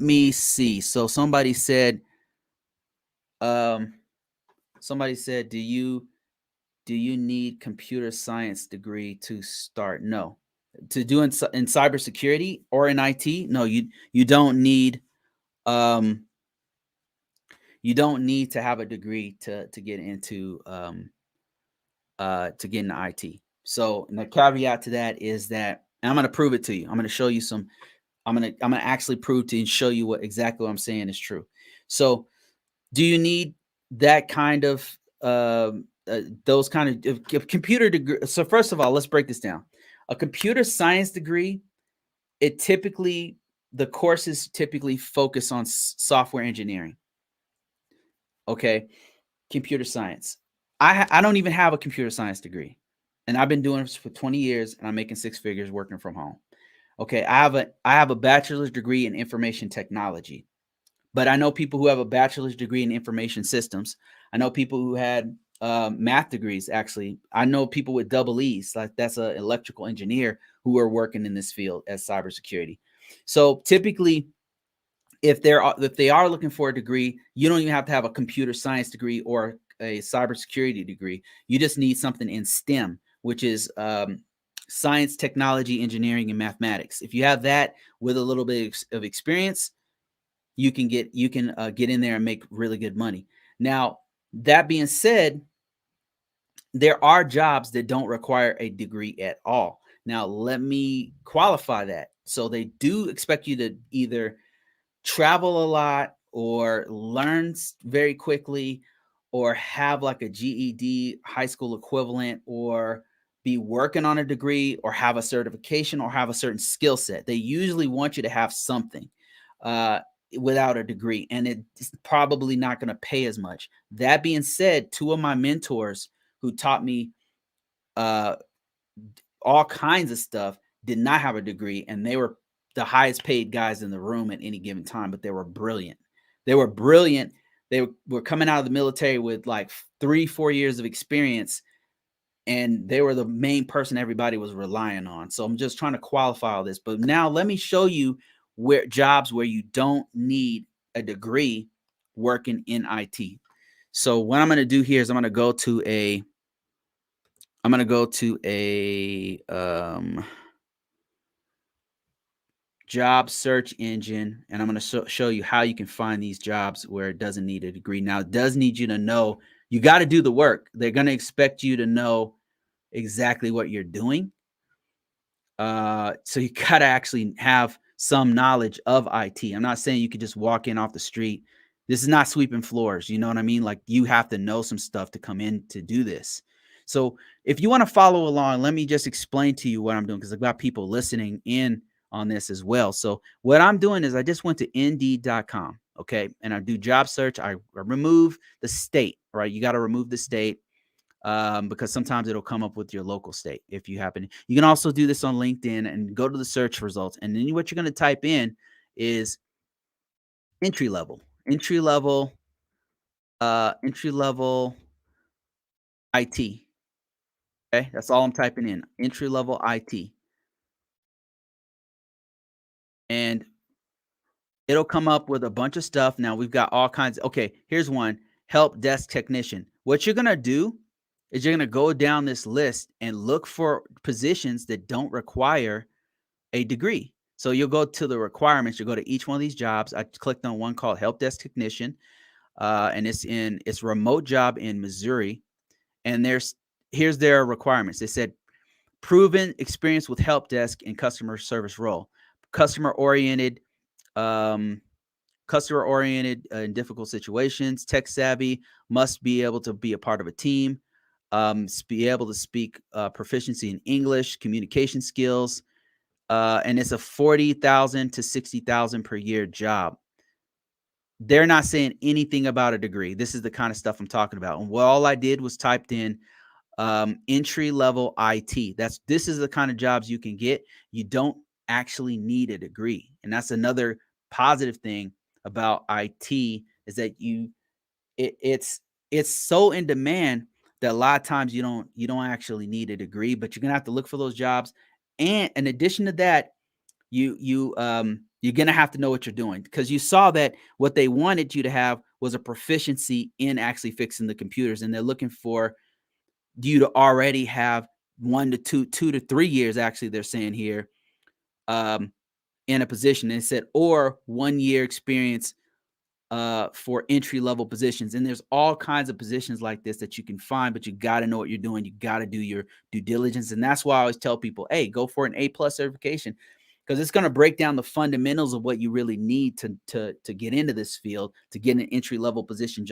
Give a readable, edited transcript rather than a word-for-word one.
me see. So somebody said, do you need computer science degree to start? No. To do in cybersecurity or in IT, no, you don't need to have a degree to get into IT. So, and the caveat to that is that, and I'm going to prove it to you. I'm going to show you some. I'm going to actually prove to you and show you what exactly what I'm saying is true. So, do you need that kind of those kind of computer degree? So, first of all, let's break this down. A computer science degree, the courses typically focus on software engineering. Okay, computer science. I don't even have a computer science degree, and I've been doing this for 20 years, and I'm making 6 figures working from home. Okay, I have a bachelor's degree in information technology, but I know people who have a bachelor's degree in information systems. I know people who had math degrees. Actually, I know people with double E's, like that's an electrical engineer who are working in this field as cybersecurity. So typically, if they are looking for a degree, you don't even have to have a computer science degree or a cybersecurity degree. You just need something in STEM, which is science, technology, engineering, and mathematics. If you have that with a little bit of experience, you can get in there and make really good money. Now, that being said, there are jobs that don't require a degree at all. Now, let me qualify that. So they do expect you to either travel a lot or learn very quickly or have like a GED high school equivalent or be working on a degree or have a certification or have a certain skill set. They usually want you to have something without a degree, and it's probably not going to pay as much. That being said, 2 of my mentors who taught me all kinds of stuff did not have a degree, and they were the highest paid guys in the room at any given time, but they were brilliant. They were brilliant. They were coming out of the military with like 3-4 years of experience, and they were the main person everybody was relying on. So I'm just trying to qualify all this. But now let me show you jobs where you don't need a degree working in IT. So what I'm going to do here is I'm going to go to a job search engine, and I'm going to show you how you can find these jobs where it doesn't need a degree. Now, it does need you to know, you got to do the work. They're going to expect you to know exactly what you're doing. So you got to actually have some knowledge of IT. I'm not saying you could just walk in off the street. This is not sweeping floors. You know what I mean? Like, you have to know some stuff to come in to do this. So if you want to follow along, let me just explain to you what I'm doing, because I've got people listening in on this as well. So what I'm doing is I just went to Indeed.com, okay, and I do job search. I remove the state, right? You got to remove the state because sometimes it'll come up with your local state if you happen. You can also do this on LinkedIn and go to the search results, and then what you're going to type in is entry level IT. Okay, that's all I'm typing in, entry level IT. And it'll come up with a bunch of stuff. Now we've got all kinds. Okay, here's one, help desk technician. What you're going to do is you're going to go down this list and look for positions that don't require a degree. So you'll go to the requirements. You'll go to each one of these jobs. I clicked on one called help desk technician, and it's a remote job in Missouri. And here's their requirements. They said proven experience with help desk and customer service role, customer oriented in difficult situations, tech savvy, must be able to be a part of a team, be able to speak proficiency in English, communication skills, and it's a $40,000 to $60,000 per year job. They're not saying anything about a degree. This is the kind of stuff I'm talking about. And all I did was typed in entry level IT. This is the kind of jobs you can get. You don't actually need a degree, and that's another positive thing about IT is that it's so in demand that a lot of times you don't actually need a degree, but you're gonna have to look for those jobs. And in addition to that, you You're going to have to know what you're doing, because you saw that what they wanted you to have was a proficiency in actually fixing the computers. And they're looking for you to already have 2 to 3 years, actually, they're saying here, um, in a position. And it said, or 1 year experience for entry level positions. And there's all kinds of positions like this that you can find, but you got to know what you're doing. You got to do your due diligence. And that's why I always tell people, hey, go for an A+ certification, because it's going to break down the fundamentals of what you really need to get into this field, to get an entry level position